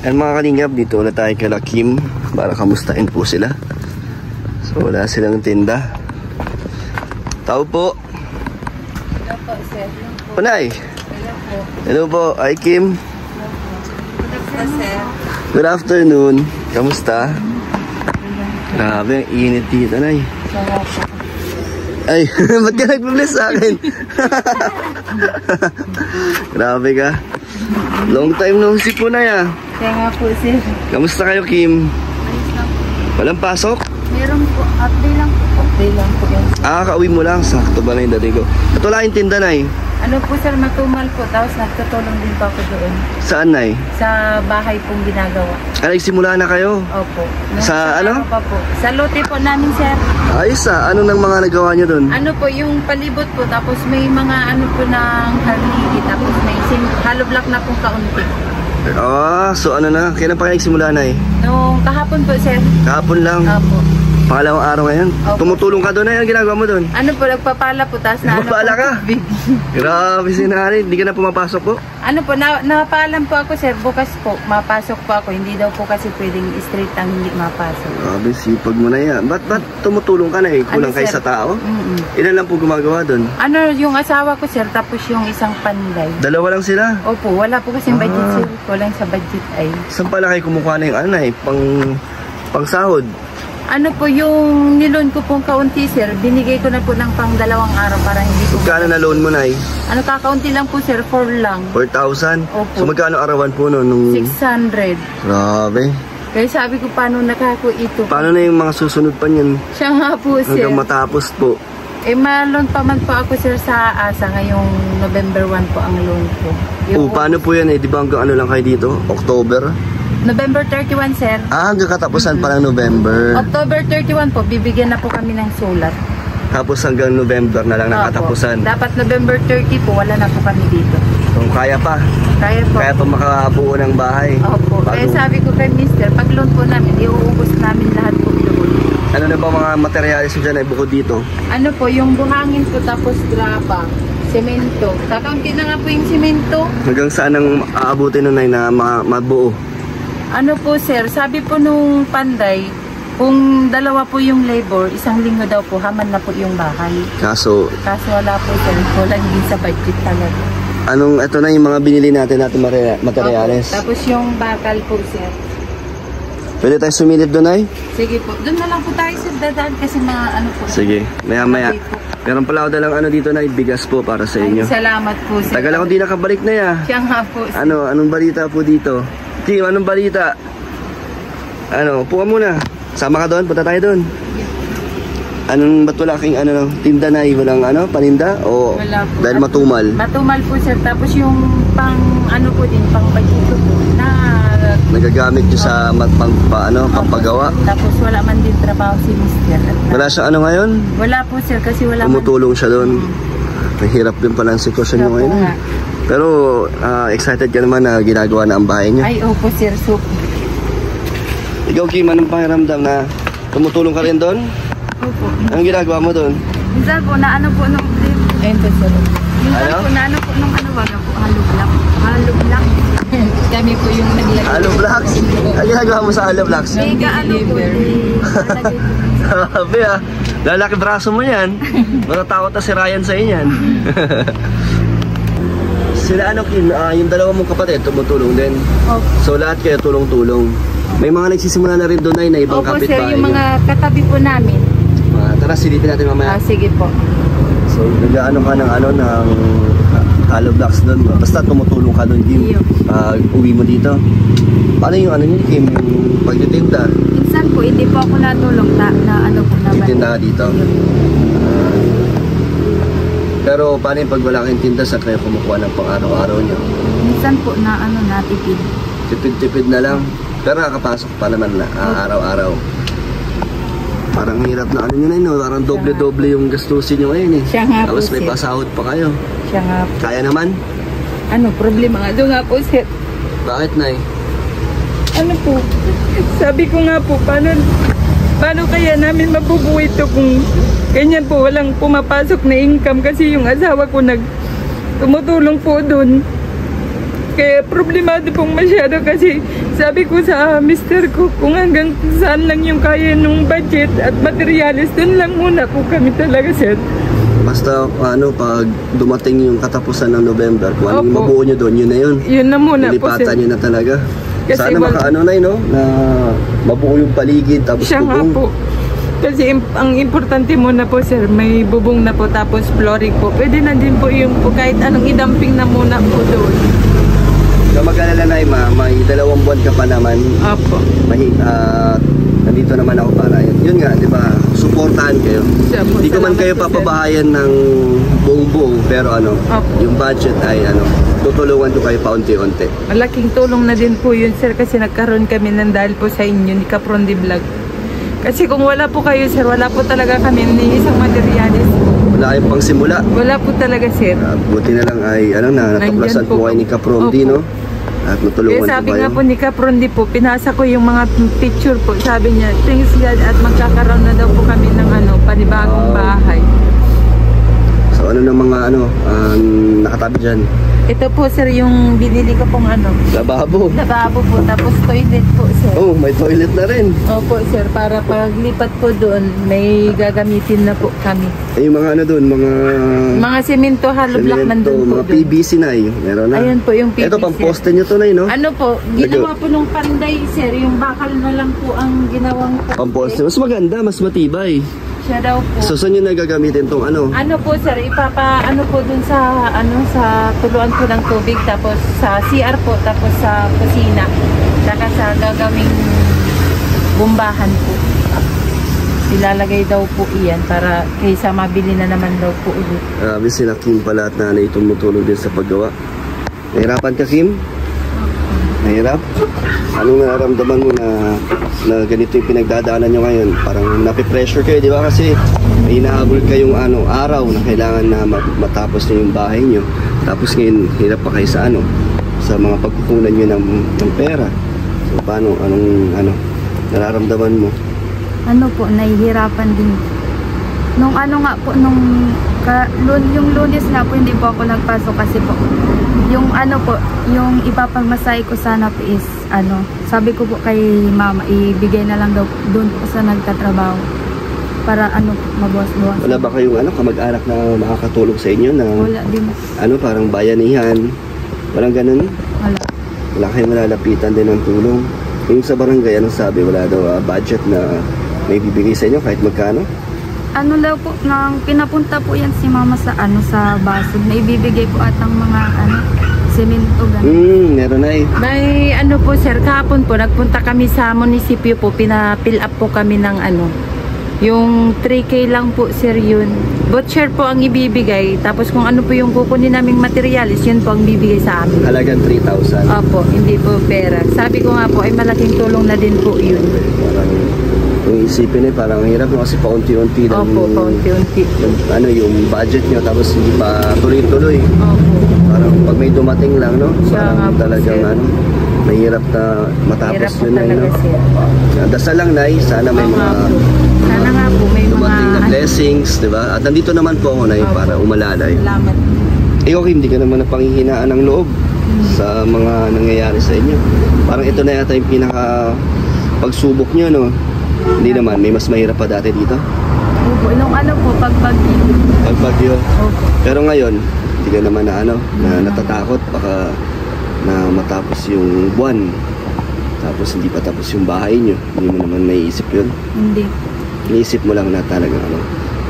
And mga kalingap, dito ulit tayo kay Kim para kamustahin po sila. So wala silang tinda. Tao po. Hello po, sir. Panay. Hello po. Hello po, ay Kim. Sir. Good afternoon. Kamusta? Grabe, ang init dito, Nay. Ay, ba't ka nag-bless sa akin? Grabe ka. Long time no see po, Nay, ah. Kaya nga po, sir. Kamusta kayo, Kim? Ayos lang po. Walang pasok? Meron po. Update lang po. Update lang po yan. Ah, kauwi mo lang. Sakto ba na yung dating ko? At wala yung tinda, Nay. Ano po, sir, matumal po. Tapos nagtutulong din po ako doon. Saan, Nay? Sa bahay pong ginagawa. Ah, nagsimula na kayo? Opo. Sa ano? Pa po. Sa lote po namin, sir. Ayos ah. Ano nang mga nagawa nyo dun? Ano po, yung palibot po. Tapos may mga ano po ng harligi. Tapos may hollow block na pong kaunti. Ah, so ano na? Kailan pa kayo nagsimula, Nay? Nung kahapon po, sir. Kahapon lang. Opo. Pangalawang araw ngayon. Opo. Tumutulong ka doon, Nay. Ang ginagawa mo doon? Ano po, nagpapala po. Tapos na Nagpapala ka? Big. Grabe si Nari. Hindi ka na pumapasok po? Ano po, napaalam po ako, sir. Bukas po, mapasok po ako. Hindi daw po kasi pwedeng straight ang hindi mapasok. Grabe, sipag mo na yan. Ba't tumutulong ka na eh? Kulang Ano, kayo sir? sa tao? Mm-mm. Ilan lang po gumagawa doon? Ano, yung asawa ko, sir, tapos yung isang panday. Dalawa lang sila? Opo, wala po kasing budget, sir. Walang sa budget ay. Saan pala kayo kumukuha na yung ano eh? Pang sahod? Ano po, yung nilon ko pong kaunti, sir, binigay ko na po ng pang 2 araw para hindi po. Magkano na loan mo, Nay? Ano, kakaunti lang po, sir, 4 lang. 4,000? Opo. So magkano arawan po no? Nung... 600. Grabe. Kaya sabi ko, paano nakako ito? Paano na yung mga susunod pa niyan? Siya nga po, sir. Hanggang matapos po. Eh, malon pa man po ako, sir, sa ASA ngayong November 1 po ang loan ko. Paano po yan eh? Di ba hanggang ano lang kayo dito? October? November 31, sir. Ah, hanggang katapusan pa ng November. October 31 po, bibigyan na po kami ng sulat. Tapos hanggang November na lang nakatapusan. Dapat November 30 po, wala na po kami dito. Kung kaya pa. Kaya po. Kaya pa makabuo ng bahay. Opo. Kaya sabi ko kay mister, pag loan po namin, iuubos namin lahat po doon. Ano na ba mga materialis dyan ay bukod dito? Ano po, yung buhangin po, tapos graba, semento. Kakaunti na nga po yung semento. Hanggang saan ang aabutin nun ay na mabuo? Ano po, sir, sabi po nung panday, kung 2 po yung labor, 1 linggo daw po, haman na po yung bahay. Kaso Wala po, sir. Wala din sa budget talaga. ito na yung mga binili natin materialis. Opo. Tapos yung bakal po, sir. Pwede tayo sumilip doon ay? Sige po. Doon na lang po tayo, sir, dadaan kasi mga ano po. Sige, maya. Okay po. Meron pala ako dalang ano dito na bigas po para sa inyo. Ay, salamat po, sir. Tagal ako di nakabalik na ya. Siya nga po, sir. Anong balita po dito? Kim, anong balita? Puka muna. Sama ka doon, punta tayo doon. Anong ba't wala king tinda na walang paninda? O Wala po. dahil matumal? Matumal po, sir. Tapos yung pang po din, pang budget po na Nagagamit nyo sa pampagawa? Tapos wala man din trabaho si mister. Wala siya ngayon? Wala po, sir, kasi wala Tumutulong siya doon. Mahirap din pala ang sitwasyon nyo ngayon. nga. Pero excited ka naman na ginagawa na ang bahay niyo. Ay, opo, sir. Soup. Ikaw, Kim, anong pakiramdam na tumutulong ka rin doon? Opo. Anong ginagawa mo doon? Minsan po, naano po nung... Ayun po, sir. Minsan Ano? po, naano po nung waga po, hollow block. Hollow block. Kami po yung naglagay. Hollow blocks? Ang ginagawa mo sa hollow blocks? Mega ano po. Sabi lalaki braso mo yan. Matatakot na si Ryan sa inyan. Sila Kim, yung 2 mong kapatid tumutulong din. Opo. So lahat kayo tulong-tulong. May mga nagsisimula na rin doon na ibang Opo, kapitbahay. sir, yung mga katabi po namin. Tara, silipin natin mamaya. Sige po. So nag-ano ka ng hollow blocks doon. Basta tumutulong ka doon, Kim. Uwi mo dito. Paano yung niyo, Kim, yung pagtitinda? Minsan po, hindi po ako natulong na po naman. Titinda ka dito. Pero paano yung pag wala kang tinda, sa kayo kumukuha ng pang-araw-araw nyo? Minsan po natipid. Tipid-tipid na lang. Pero nakakapasok pa naman na araw-araw. Parang hirap na nyo na yun. Parang doble-doble yung gastusin nyo ngayon eh. Siya nga po, Tapos may sir. pasahod pa kayo. Siya nga po. Kaya naman? Problema nga doon nga po, sir. Bakit, Nay? Ano po? Sabi ko nga po, paano kaya namin mabubuhay ito kung ganyan po, walang pumapasok na income kasi yung asawa ko tumutulong po doon. Kaya problemado pong masyado kasi sabi ko sa mister ko kung hanggang saan lang yung kaya nung budget at materialis, dun lang muna po kami talaga, sir. Basta pag dumating yung katapusan ng November, kung ano yung Opo. mabuo nyo doon, yun na yun. Yun na muna po, Lilipatan sir. nyo na talaga. Kasi Sana wal- makaano na yun, no? Na mabuo yung paligid, tapos Siya nga bubong. po. Kasi ang importante muna po, sir, may bubong na po tapos flooring po. Pwede na din po yung po kahit anong idamping na muna po doon. So mag-alala na may 2 buwan ka pa naman. Opo. Nandito naman ako para yun nga, di ba? Suportahan kayo. Siya po, Hindi ko man salamat kayo po, sir. papabahayan ng buong-buo, pero Opo. yung budget ay tutulungan ko kayo paunti-unti. Malaking tulong na din po yun, sir, kasi nagkaroon kami ng dahil po sa inyo ni Kapron de Vlog. Kasi kung wala po kayo, sir, wala po talaga kami ni isang materialis. Wala kayong pang simula. Wala po talaga, sir. Buti na lang ay natuklasan Nandyan po po kayo ni Kaprondi, Opo. no? At natulungan Kaya sabi ko kayo. nga po ni Kapron po, pinasa ko yung mga picture po. Sabi niya, thanks God at magkakaroon na daw po kami ng panibagong Wow. bahay. So ano ng mga nakatabi dyan? Ito po, sir, yung binili ko pong Lababo. lababo po, tapos toilet po, sir. Oh, may toilet na rin. Opo, sir, para paglipat po doon, may gagamitin na po kami. Yung mga doon, mga Mga semento, hollow block semento, nandun po mga doon. PVC na meron na. Ayun po yung PVC. Ito pang poste nyo to na no? Ano po, ginawa po nung panday, sir, yung bakal na lang po ang ginawang Pang poste. Mas maganda, mas matibay. Siya daw po. So saan nyo nagagamitin tong Ano po, sir, ano po dun sa sa tuluan po ng tubig, tapos sa CR po, tapos sa kusina, saka sa gagawing bumbahan po. Ilalagay daw po iyan para kaysa mabili na naman daw po ulit. Grabe sila Kim pala at nanay tumutulong din sa paggawa. Nahirapan ka, Kim? Nahirap? Anong nararamdaman mo na ganito yung pinagdadaanan nyo ngayon? Parang napipressure kayo, di ba? Kasi may hinahabol kayong araw na kailangan na matapos nyo yung bahay nyo. Tapos ngayon, hirap pa kayo sa mga pagkukunan nyo ng pera. So paano? Anong nararamdaman mo? Po, nahihirapan din. Nung nga po, yung Lunes nga po, hindi po ako nagpasok kasi po, yung po, yung ipapagmasay ko sana po is, sabi ko po kay mama, ibigay na lang daw doon po sa nagtatrabaho para mabawas-bawas. Wala ba kayong kamag-anak na makakatulong sa inyo na Wala din. parang bayanihan? Walang ganun? Wala. Wala kayong malalapitan din ng tulong? Yung sa barangay, anong sabi? Wala daw budget na may bibigay sa inyo kahit magkano? Daw po, nang pinapunta po yan si mama sa sa Basod, may ibibigay po atang mga semento, gano'n. Meron na May po, sir, kahapon po, nagpunta kami sa munisipyo po, pina-fill up po kami ng yung 3K lang po, sir, yun. Voucher po ang ibibigay, tapos kung ano po yung kukunin naming materialis, yun po ang bibigay sa amin. Halagang 3,000. Opo, hindi po pera. Sabi ko nga po, ay malaking tulong na din po yun. Parang kung isipin parang hirap no, kasi paunti-unti lang Opo, paunti-unti. yung budget nyo tapos hindi pa tuloy-tuloy. Opo. Parang pag may dumating lang, no? Siya nga Parang po, talagang sir. mahirap na matapos Hirap po yun na talaga, sir. Dasal lang, Nay. Sana may Oo mga nga po. Sana nga po, may mga... dumating na blessings, di ba? At nandito naman po ako, Nay, Opo. para umalalay. Salamat. Okay, hindi ka naman napanghihinaan ng loob sa mga nangyayari sa inyo. Parang ito na yata yung pinaka pagsubok nyo, no? Hindi naman, may mas mahirap pa dati dito. Opo, nung po, pagbagyo. Pag bagyo. Opo. Pero ngayon, hindi ka naman na natatakot baka na matapos yung buwan. Tapos hindi pa tapos yung bahay nyo. Hindi mo naman naiisip yun. Hindi. Iniisip mo lang na talagang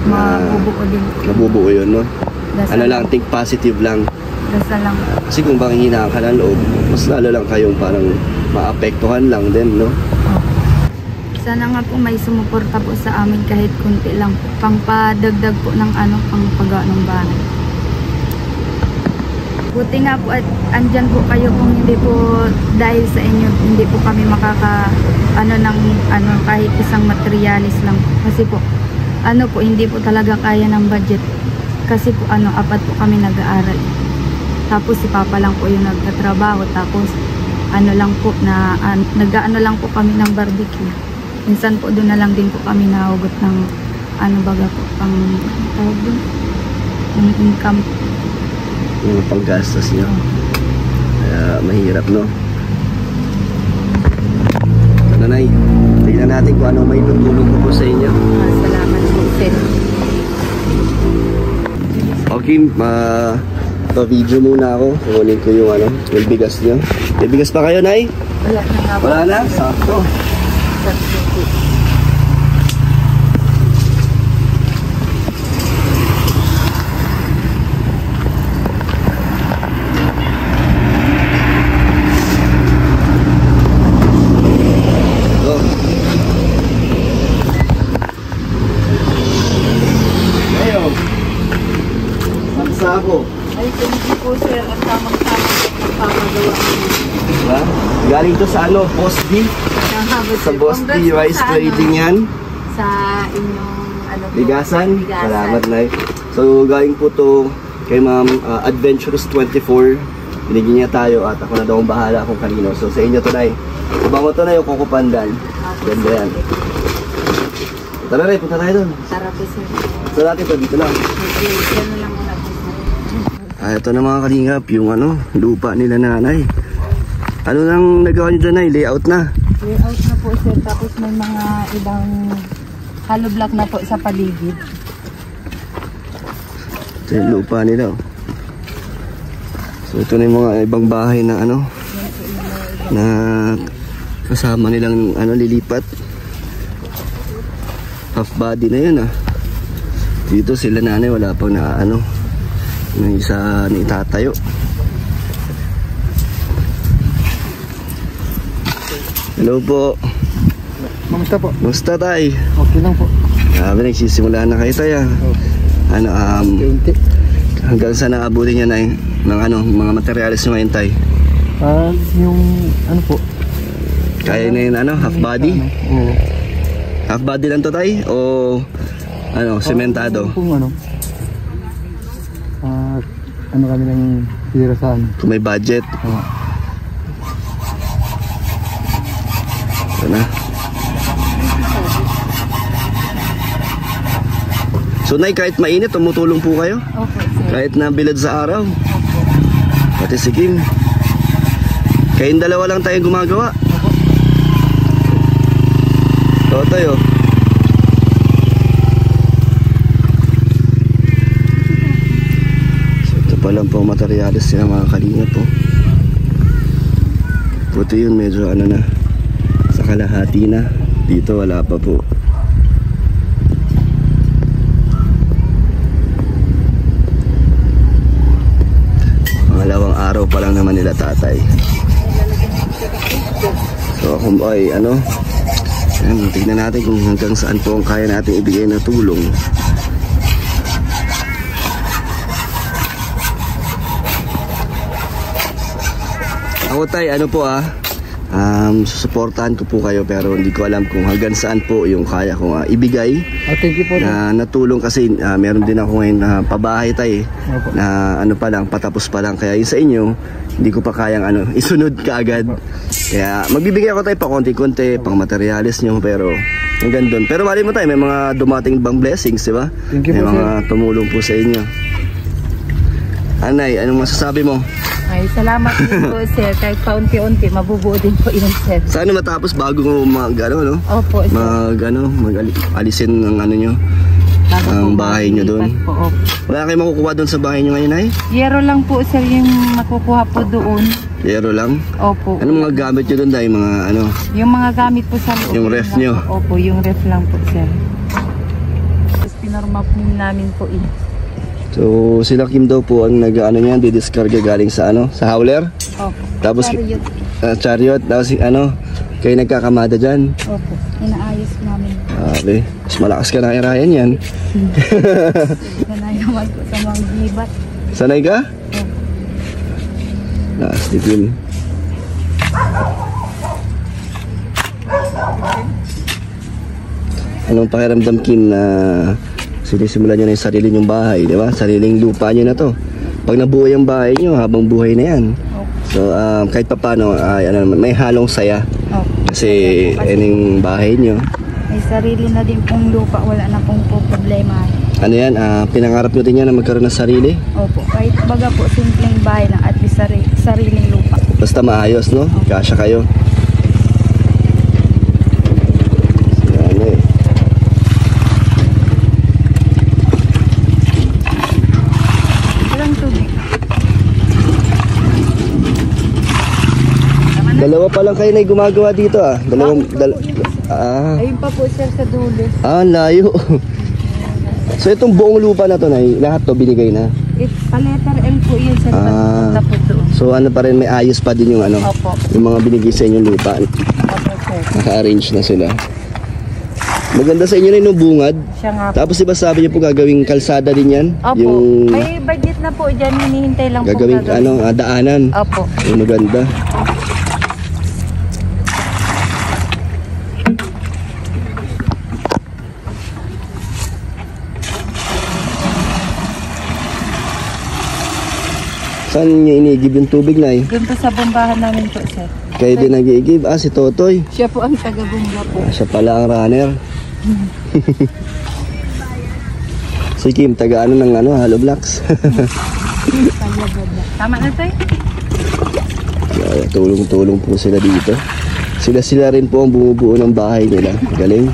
Mabubuo din. nabubuo yun, no? Dasal Lang, think positive lang. Dasal lang. Kasi kung bang hinaan ka ng loob, mas lalo lang kayong parang maapektuhan lang din, no? Sana nga po may sumuporta po sa amin kahit kunti lang po. Pangpadagdag po ng pangpagawa ng bahay. Buti nga po at andyan po kayo kung hindi po dahil sa inyo, hindi po kami kahit isang materialis lang. Kasi po, hindi po talaga kaya ng budget. Kasi po, 4 po kami nag-aaral. Tapos si Papa lang po yung nagtatrabaho. Tapos, lang po lang po kami ng barbecue. Minsan po doon na lang din po kami nahugot ng pang tawag doon, yung income. Yung panggastos nyo. Kaya Kaya mahirap, no? Nanay, tignan natin kung ano may tutulong ko po sa inyo. Salamat po, sir. Okay, pa-video muna ako. Kunin ko yung ano, yung bigas nyo. May bigas pa kayo, Nay? Wala na nga po. Wala na? Sakto. Ako. Ay, thank you po, sir. Ang tamang-tamang pagpapagawa. Diba? Galing to sa ano, Boss D. Sa Boss D Rice Trading yan. Sa inyong ano po, Bigasan. Salamat, Nay. So, galing po to kay Ma'am Adventurous 24. Binigyan niya tayo at ako na daw ang bahala kung kanino. So, sa inyo to, Nay. Abango to, Nay, yung kukupandan. Ganda yan. Tara, Nay, punta tayo doon. Tara po, sir. So, natin to, dito lang. Okay, gano'n lang muna po, sir. Ito na mga kalingap, yung ano, lupa nila nanay. Ano nang nagawa nyo dyan, Nay? Layout na? Layout na po, sir. Tapos may mga ibang hollow block na po sa paligid. Ito yung lupa nila. So ito na yung mga ibang bahay na ano, na kasama nilang ano, lilipat. Half body na yun ah. Dito sila nanay, wala pang na ano, may isa na itatayo. Hello po. Kamusta po? Kamusta tay? Okay lang po. Nagsisimula na kayo tay ah. Ano, Unti. hanggang saan naabutin niya na ng ano, mga materials nyo ngayon tay? Yung ano po? Kaya na yun ano, half body? Oo. Half body lang to tay? O ano, sementado? Kung ano? Ano kami ng tira sa ano? Kung may budget. Ito na. So Nay, kahit mainit, tumutulong po kayo? Opo, sir. Kahit na bilad sa araw? Pati si Kim. Kayong dalawa lang tayong gumagawa? Ito tayo. So ito pa lang po materialis sila mga kalinga po. Puti yun, medyo ano na, sa kalahati na. Dito wala pa po. Pangalawang araw pa lang naman nila tatay. So kung ay ano, ayan, tignan natin kung hanggang saan po ang kaya natin ibigay na tulong. Ako tay, ano po susuportahan ko po kayo pero hindi ko alam kung hanggang saan po yung kaya kong ibigay. Thank you po. Na natulong kasi meron din ako ngayon na pabahay tay na ano pa lang, patapos pa lang, kaya yun sa inyo hindi ko pa kayang ano, isunod kaagad. Kaya magbibigay ako tayo pa konti-konti pang materialis nyo, pero hanggang doon. Pero mali mo tayo, may mga dumating bang blessings, di ba? Thank you may po, mga tumulong po sa inyo. Anay, anong masasabi mo? Ay, salamat din po, sir. Kahit paunti-unti, mabubuo din po yun, sir. Sana matapos bago ko ano, no? Opo, sir. Alisin ng ano nyo, Bago ang po bahay nyo doon. malipat po, opo. Wala kayong makukuha doon sa bahay nyo ngayon, ay? Yero lang po, sir, yung makukuha po doon. Yero lang? Opo. Anong mga gamit nyo doon dahil mga ano? Yung mga gamit po sa loob. Yung ref nyo? Opo, yung ref lang po, sir. Tapos pinorma po namin po So sila Kim daw po ang nag-ano niyan, didiskarga galing sa ano, sa hauler. Opo. Tapos Chariot. chariot, tapos ano, kayo nagkakamada diyan. Opo. Inaayos namin. Okay. Mas malakas ka na irayan yan. Sanay naman po sa mga gibat. Sanay ka? Opo. Lakas ni Kim. Anong pakiramdam Kim na sinisimulan nyo na yung sarili nyong bahay, di ba? Sariling lupa nyo na to. Pag nabuhay ang bahay nyo, habang buhay na yan. So, kahit pa paano, may halong saya. Kasi, yung bahay nyo. May sarili na din pong lupa, wala na pong problema. Ano yan, pinangarap nyo din yan na magkaroon ng sarili? Opo, kahit baga po simpleng bahay lang at least sariling lupa. Basta maayos, no? Kasya kayo. Ano eh. Walang tubig. Dalawa pa lang kayo na gumagawa dito ah. Ayun pa po sir sa dulo. Layo. So itong buong lupa na to, Nay, lahat to binigay na. Pa-letter L po yun sir. Punta po doon. So ano pa rin, may ayos pa din yung ano, Opo. yung mga binigay sa inyong lupa. Opo sir. Naka-arrange na sila. Maganda sa inyo na yung bungad. Siya nga po. Tapos diba sabi niyo po gagawing kalsada din yan? Opo. Yung May budget na po dyan. Hinihintay lang gagawing po gagawin. daanan. Opo. Yung maganda. Saan niyo inigib yung tubig, Nay? Doon po sa bombahan namin po sir. Kayo din nag-iigib? Si Totoy. Siya po ang taga-bumba po. Siya pala ang runner. Si Kim, taga ano ng Hollow Blocks. Tama na sir? Kaya tulong-tulong po sila dito. Sila rin po ang bumubuo ng bahay nila. Galing.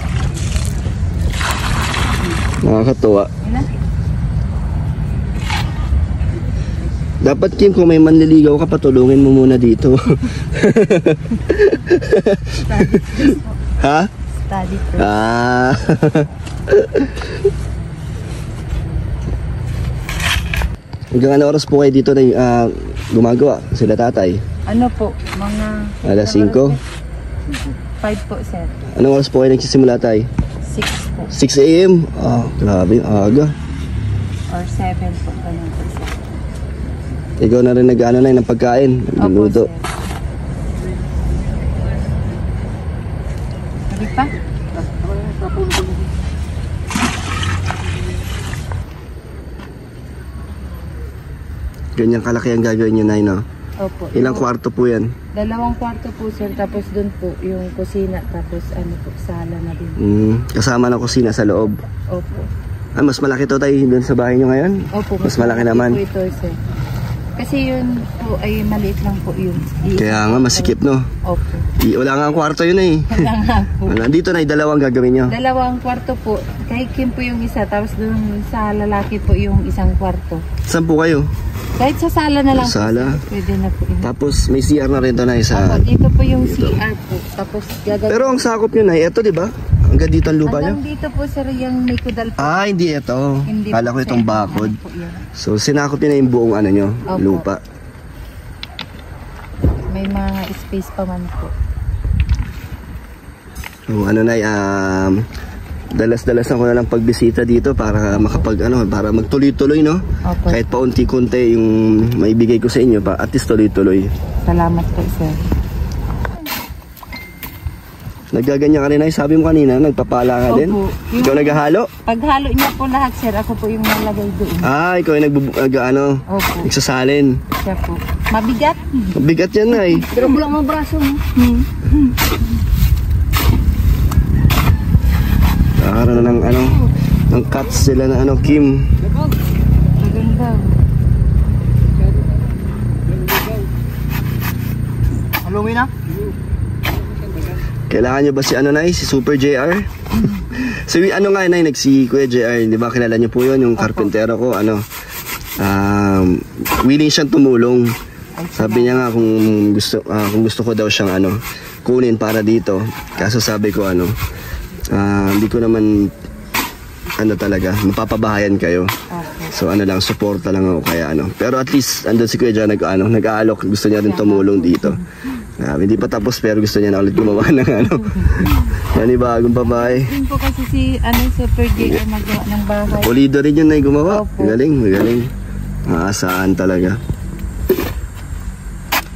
Nakakatuwa. Dapat, Kim, kung may manliligaw ka, patulungin mo muna dito. Ha? Study po. Hanggang ano oras po kayo dito na gumagawa? Sila tatay? Ano po? Mga... Alas 5? 5 po sir. Anong oras po kayo nagsisimula, tay? 6 po. 6 a.m.? Grabe, aga. Or 7 po. Ganun po sir. Ikaw na rin nag-ano na ng pagkain, nagluluto. Opo, sir. Hindi pa? Ganyan kalaki ang gagawin nyo, Nay, no? Opo. Ilang kwarto po yan? 2 kwarto po sir, tapos dun po yung kusina, tapos ano po, sala na din. Kasama ng kusina sa loob. Opo. Mas malaki to, tay, dun sa bahay nyo ngayon? Opo. Mas malaki naman. Po ito sir. Kasi yun po ay maliit lang po yun. Kaya nga, masikip, no? Opo. Wala nga ang kwarto yun, eh. Wala nga po. Dito, Nay, 2 gagawin nyo. 2 kwarto po. Kay Kim po yung isa, tapos dun sa lalaki po yung 1 kwarto. Saan po kayo? Kahit sa sala na lang Sala. po. Pwede na po yun. Tapos may CR na rin to, Nay, sa... Opo, dito po yung CR po. Tapos gagawin. Pero ang sakop nyo, Nay, eto, di ba? Hanggang dito ang lupa nyo? hanggang dito po sir yung may kudal po. Hindi ito. Hindi Kala ko po, itong sir. bakod. Ano po yun? So, sinakop nyo na yung buong ano nyo, Opo. lupa. May mga space pa man po. So, ano, Nay, dalas-dalasan ko na lang pagbisita dito para para magtuloy-tuloy, no? Opo. Kahit paunti-kunti yung maibigay ko sa inyo, at least tuloy-tuloy. Salamat po sir. Naggaganyan ka rin, Nay. Sabi mo kanina, nagpapala ka din. Opo. Ikaw naghahalo? Paghalo niya po lahat sir, ako po yung nalagay doon. Ikaw yung Opo. nagsasalin. Siya po. Mabigat. Mabigat yan, Nay. Pero bulang mga braso mo. Nakaroon na ng cuts sila na Kim. Maganda. Halungin na? Kailangan nyo ba si Nay, si Super JR? So nga, Nay, si Kuya JR, di ba kilala nyo po yun, yung karpentero ko, willing siyang tumulong. Sabi niya nga kung gusto ko daw siyang kunin para dito. Kaso sabi ko hindi ko naman talaga, mapapabahayan kayo. So lang, suporta lang ako kaya Pero at least andun si Kuya JR nag-aalok, gusto niya rin tumulong dito. Hindi pa tapos pero gusto niya na ulit gumawa ng bagong babae. Yun po kasi si Super JR magawa ng bahay. Pulido rin yun na gumawa. Opo. Magaling. Asahan talaga.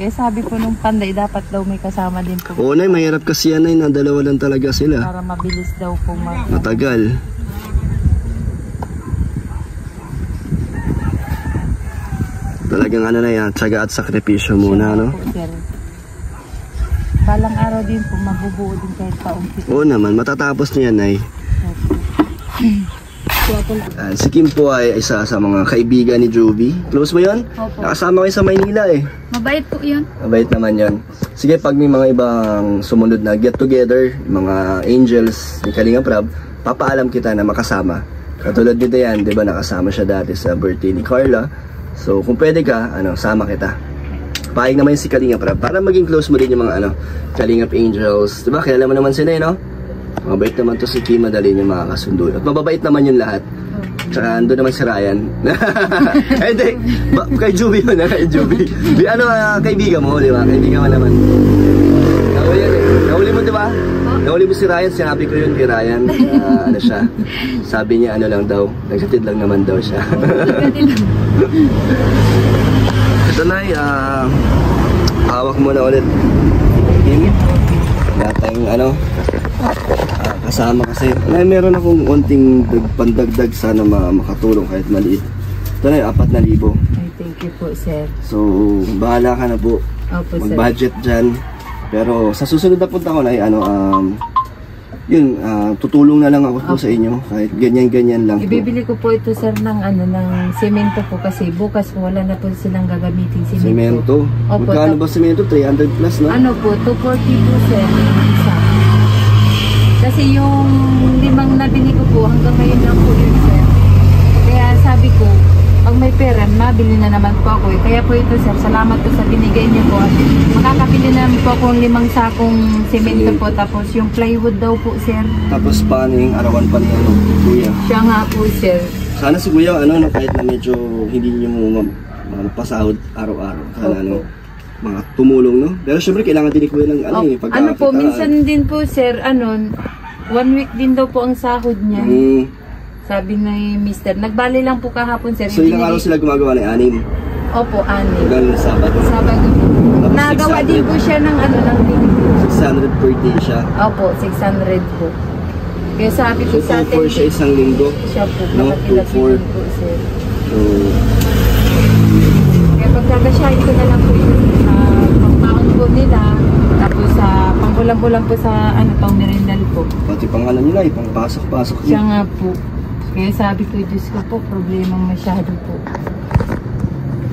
Kaya sabi po nung Panday, dapat daw may kasama din po. Oo, Nay, mahirap kasi yan, Nay, na 2 lang talaga sila. Para mabilis daw po Matagal. Talagang Nay, tiyaga at sakripisyo muna, no? Po, sir. Balang araw din po, mabubuo din kahit paunti. Oo naman, matatapos niya, Nay. Si Kim po ay isa sa mga kaibigan ni Jovi. Close mo yun? Opo. Nakasama kayo sa Maynila eh. Mabait po yun. Mabait naman yun. Sige, pag may mga ibang sumunod na get together, mga angels ni Kalinga Prab, papaalam kita na makasama. Katulad nito yan, di ba nakasama siya dati sa birthday ni Carla. So kung pwede ka, sama kita. Paig naman si Kalinga Prab para maging close mo din yung mga Kalingap Angels. Di ba? Kilala mo naman sila no? Mabait naman to si Kim, madali niya makakasundo. At mababait naman yun lahat. Tsaka ando naman si Ryan. Hindi, kay Juby yun, kay Juby. Kaibigan mo, di ba? Kaibigan mo naman. Nahuli mo, di ba? Nahuli mo si Ryan, sinabi ko yun kay Ryan. Siya, sabi niya lang daw, nagsatid lang naman daw siya. Ito na hawak mo na ulit. Kim, tayong kasama kasi meron akong konting pandagdag, sana makatulong kahit maliit. Ito na 4,000. Thank you po, sir. So bahala ka na po. Opo, sir. Mag-budget dyan. Pero sa susunod na punta ko na tutulong na lang ako po sa inyo kahit ganyan-ganyan lang po. Ibibili ko po ito, sir, ng semento po kasi bukas wala na po silang gagamitin Semento? Opo, Magkano ba semento? 300 plus na? Po, 240 po, sir. Isa. Kasi yung 5 nabili ko po, hanggang ngayon lang po yun, sir. Kaya sabi ko, pag may pera, mabili na naman po ako. Kaya po ito, sir, salamat po sa binigay niyo po. Makakabili na naman po akong 5 sakong semento po. Tapos yung plywood daw po, sir. Tapos paano yung arawan pa niya, kuya? Siya nga po, sir. Sana si kuya, kahit na medyo hindi niyo mo pasahod araw-araw. Sana mga tumulong, no? Pero syempre, kailangan din ni kuya ng pagkakakitaan. Minsan din po, sir, 1 week din daw po ang sahod niya. Sabi ni Mister, nagbali lang po kahapon, sir. So, ilang araw sila gumagawa ng 6? Opo, 6. Hanggang Sabado? Sabado. Nagawa din po siya ng ng linggo. 600 per day siya? Opo, 600 po. Kaya sabi ko sa atin, 2-4 siya isang linggo? Siya po, no? 2-4 po, sir. So, kaya pagkagasyahin ko na lang po yung pangbaon po nila. Tapos sa pangbulang-bulang po sa pang merendal po. Pati pang nila, pang pasok-pasok. Siya nga po. Kaya sabi ko, Diyos ko po, problema masyado po.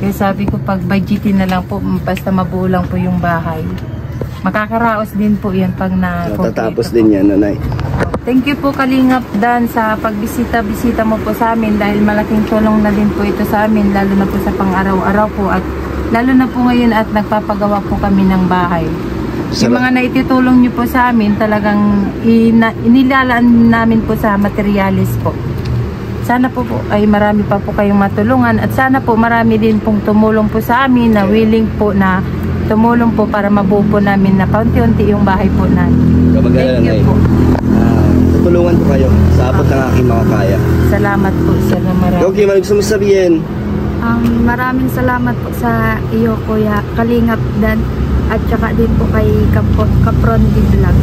Kaya sabi ko, pag budgetin na lang po, basta mabuo lang po yung bahay. Makakaraos din po yan pag natatapos din yan, nanay. Thank you po, Kalingap Dan, sa pagbisita-bisita mo po sa amin dahil malaking tulong na din po ito sa amin, lalo na po sa pang-araw-araw po at lalo na po ngayon at nagpapagawa po kami ng bahay. Yung mga naitutulong nyo po sa amin, talagang inilalaan namin po sa materialis po. Sana po ay marami pa po kayong matulungan at sana po marami din pong tumulong po sa amin na willing po na tumulong po para mabuo po namin na paunti-unti yung bahay po namin. Thank you po. Tutulungan po kayo sa abot ng aking makakaya. Salamat po, sir, na marami. Okay, ano gusto mo sabihin? Maraming salamat po sa iyo, Kuya Kalingap Dan, at saka din po kay Kapron Vlog.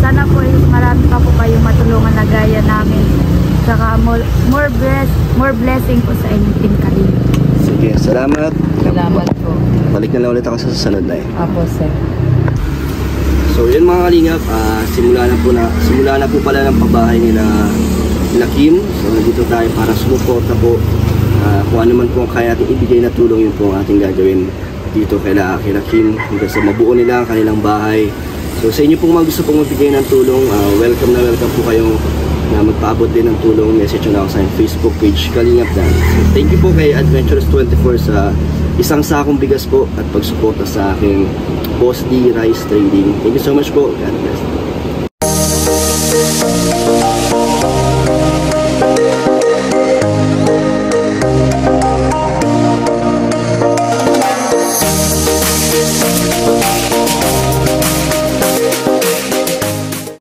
Sana po marami pa po kayong matulungan na gaya namin. Saka more blessing po sa inyo, Team Kalingap. Sige, salamat. Salamat po. Balik na lang ulit ako sa susunod na Apo, sir. So yun mga Kalingap, simula na po pala ng pagbahay nila Kim. So nandito tayo para sumuporta po. Kung ano man po ang kaya ating ibigay na tulong, yun po ang ating gagawin dito kay Kim. Hanggang sa mabuo nila ang kanilang bahay. So sa inyo pong mga gusto pong magbigay ng tulong, welcome po kayong na magpaabot din ng tulong. Message nyo na ako sa Facebook page Kalingap Dan. So thank you po kay Adventurous24 sa isang sakong bigas po at pagsuporta sa aking Boss D Rice Trading. Thank you so much po. God bless.